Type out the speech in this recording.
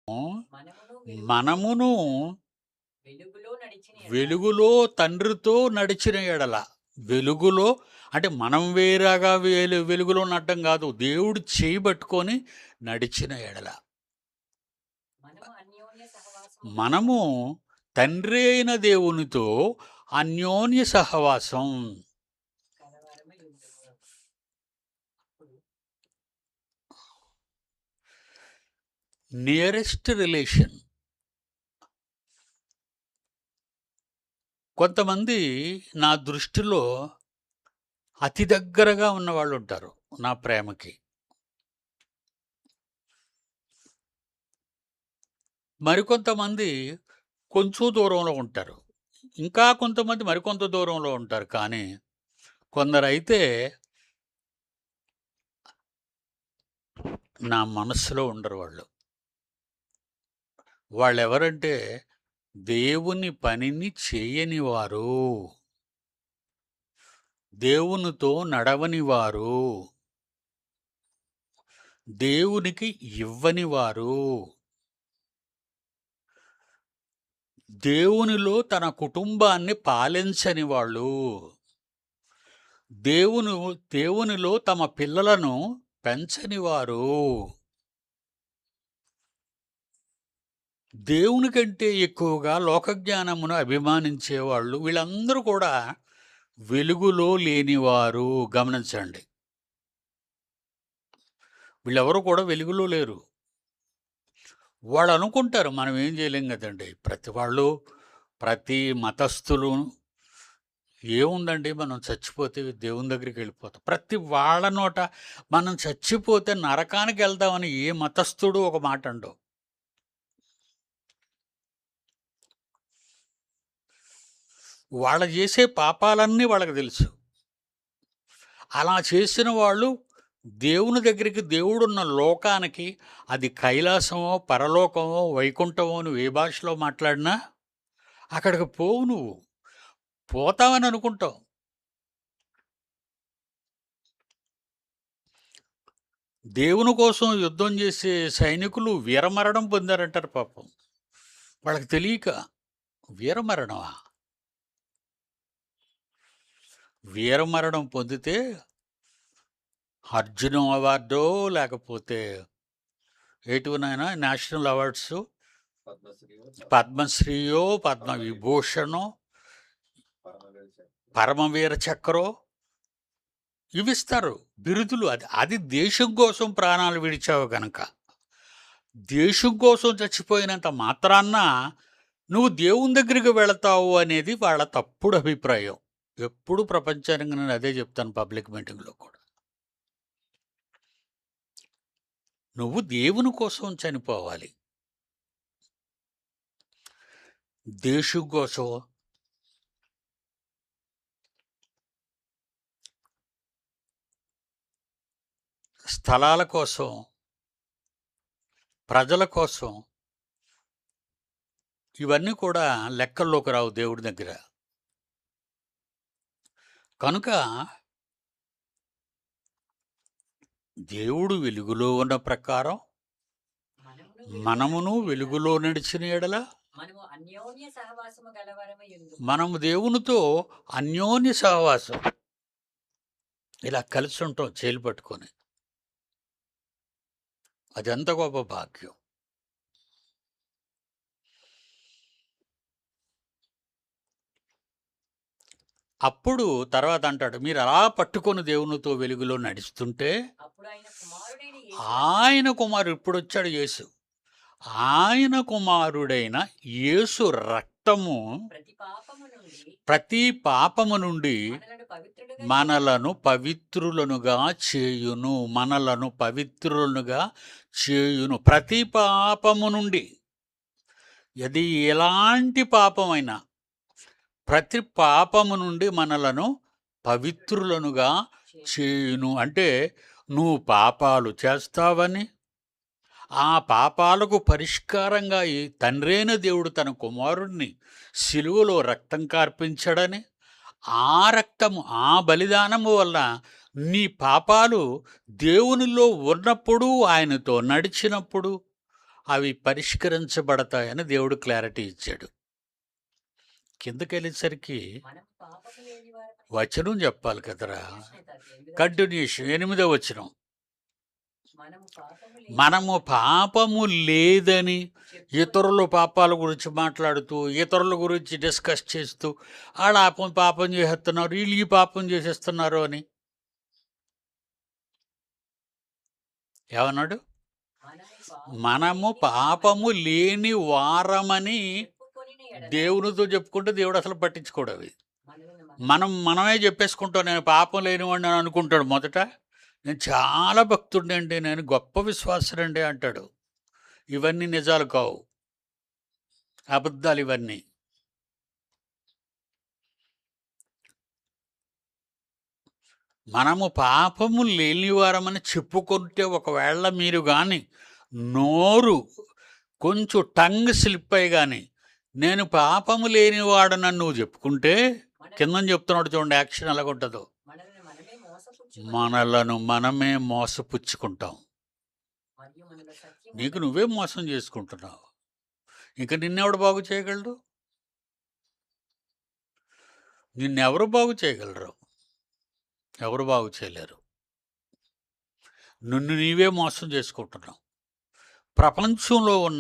మనమును వెలుగులో మనమును వెలుగులో నడిచిన ఎడల వెలుగులో తండ్రితో నడిచిన ఎడల, వెలుగులో అంటే మనం వేరేగా వెలుగులో నడడం కాదు, దేవుడు చేయబట్టుకొని నడిచిన ఎడల మనము అన్యోన్య సహవాసము మనము తండ్రి అయిన దేవునితో అన్యోన్య సహవాసం. కలవరమై ఉండును. ఇప్పుడు నియరెస్ట్ రిలేషన్. కొంతమంది నా దృష్టిలో అతి దగ్గరగా ఉన్నవాళ్ళు ఉంటారు నా ప్రేమకి. మరికొంతమంది కొంచెం దూరంలో ఉంటారు. ఇంకా కొంతమంది మరికొంత దూరంలో ఉంటారు. కానీ కొందరైతే నా మనస్సులో ఉండరు వాళ్ళు. వాళ్ళెవరంటే దేవుని పనిని చేయనివారు, దేవునితో నడవనివారు, దేవునికి ఇవ్వనివారు, దేవునిలో తన కుటుంబాన్ని పాలించని వాళ్ళు, దేవునిలో తమ పిల్లలను పెంచనివారు, దేవుని కంటే ఎక్కువగా లోకజ్ఞానమును అభిమానించేవాళ్ళు, వీళ్ళందరూ కూడా వెలుగులో లేనివారు. గమనించండి, వీళ్ళెవరూ కూడా వెలుగులో లేరు. వాళ్ళు అనుకుంటారు మనం ఏం చేయలేం కదండి. ప్రతి మతస్థులు ఏముందండి, మనం చచ్చిపోతే దేవుని దగ్గరికి వెళ్ళిపోతాం. ప్రతి వాళ్ళ నోట మనం చచ్చిపోతే నరకానికి వెళ్దామని ఏ మతస్థుడు ఒక మాట అండవు. వాళ్ళు చేసే పాపాలన్నీ వాళ్ళకి తెలుసు. అలా చేసిన వాళ్ళు దేవుని దగ్గరికి, దేవుడున్న లోకానికి, అది కైలాసమో పరలోకమో వైకుంఠమో నువ్వు ఏ భాషలో మాట్లాడినా అక్కడికి పోవు. నువ్వు పోతావని అనుకుంటావు. దేవుని కోసం యుద్ధం చేసే సైనికులు వీరమరణం పొందారంటారు పాపం. వాళ్ళకి తెలియక వీరమరణమా? వీరమరణం పొందితే అర్జున అవార్డో లేకపోతే ఏటివనైనా నేషనల్ అవార్డ్స్, పద్మశ్రీయో పద్మవిభూషణో పరమవీర చక్రో ఇవిస్తారు బిరుదులు. అది దేశం కోసం ప్రాణాలు విడిచావు కనుక. దేశం కోసం చచ్చిపోయినంత మాత్రాన్న నువ్వు దేవుని దగ్గరికి వెళతావు అనేది వాళ్ళ తప్పుడు అభిప్రాయం. ఎప్పుడు ప్రపంచానికి నేను అదే చెప్తాను పబ్లిక్ మీటింగ్లో కూడా. నువ్వు దేవుని కోసం చనిపోవాలి, దేశం కోసం, స్థలాల కోసం, ప్రజల కోసం, ఇవన్నీ కూడా లెక్కల్లోకి రావు దేవుడి దగ్గర. కనుక దేవుడు వెలుగులో ఉన్న ప్రకారం మనమును వెలుగులో నడిచిన ఎడల మనము దేవునితో అన్యోన్య సహవాసం, ఇలా కలిసి ఉంటాం చేలు పట్టుకొని. అది ఎంత గొప్ప భాగ్యం. అప్పుడు తర్వాత అంటాడు, మీరు అలా పట్టుకొని దేవునితో వెలుగులో నడుస్తుంటే ఆయన కుమారుడు, ఇప్పుడు వచ్చాడు యేసు, ఆయన కుమారుడైన యేసు రక్తము ప్రతి పాపము నుండి మనలను పవిత్రులనుగా చేయును. మనలను పవిత్రులనుగా చేయును. ప్రతి పాపము నుండి, అది ఎలాంటి పాపమైనా, ప్రతి పాపము నుండి మనలను పవిత్రులనుగా చేయును. అంటే నువ్వు పాపాలు చేస్తావని, ఆ పాపాలకు పరిష్కారంగా ఈ తండ్రైన దేవుడు తన కుమారుడిని సిలువలో రక్తం కార్పించడని, ఆ రక్తము, ఆ బలిదానము వల్ల నీ పాపాలు దేవునిలో ఉన్నప్పుడు, ఆయనతో నడిచినప్పుడు అవి పరిష్కరించబడతాయని దేవుడు క్లారిటీ ఇచ్చాడు. కిందకెళ్ళేసరికి మనం పాపము లేని వారమని వచనం చెప్పాలి కదరా. కంటిన్యూషన్ అవుతుంది. 8వ వచనం. కంటిన్యూషన్ 8వ వచనం. మనము పాపము లేని మనము పాపము లేదని చెప్పు ఇతరుల పాపాల గురించి మాట్లాడుతూ ఇతరుల గురించి డిస్కస్ చేస్తూ ఆడ పాపం చేసేస్తున్నారు, వీళ్ళు ఈ పాపం చేసేస్తున్నారు అని ఏమన్నాడు? మనము పాపము లేని వారమని చెప్పుకొనిన ఎడల దేవునితో చెప్పుకుంటే దేవుడు అసలు పట్టించుకోడు అవి. మనలను మనమే చెప్పేసుకుంటాం, నేను పాపం లేనివాడిని అని అనుకుంటాడు. మొదట నేను చాలా భక్తుడిని అండి, నేను గొప్ప విశ్వాసుడండి అంటాడు. ఇవన్నీ నిజాలు కావు, అబద్ధాలు ఇవన్నీ. మనము పాపము లేనివారమని చెప్పుకుంటే ఒకవేళ మీరు కానీ నోరు కొంచెం టంగ్ స్లిప్ అయ్యి కానీ నేను పాపము లేనివాడనని నువ్వు చెప్పుకుంటే కింద చెప్తున్నాడు చూడండి, యాక్షన్ ఎలాగుంటుందో. మనలను మనమే మోసపుచ్చుకొని మనలను మనమే మోసపుచ్చుకుంటాం. మరియు మనలో సత్యము నీకు నువ్వే మోసం చేసుకుంటున్నావు. ఇంకా నిన్నెవడు బాగు చేయగలడు? నిన్నెవరు బాగు చేయగలరు? ఎవరు బాగు చేయలేరు. నిన్ను నీవే మోసం చేసుకుంటున్నావు. ప్రపంచంలో ఉన్న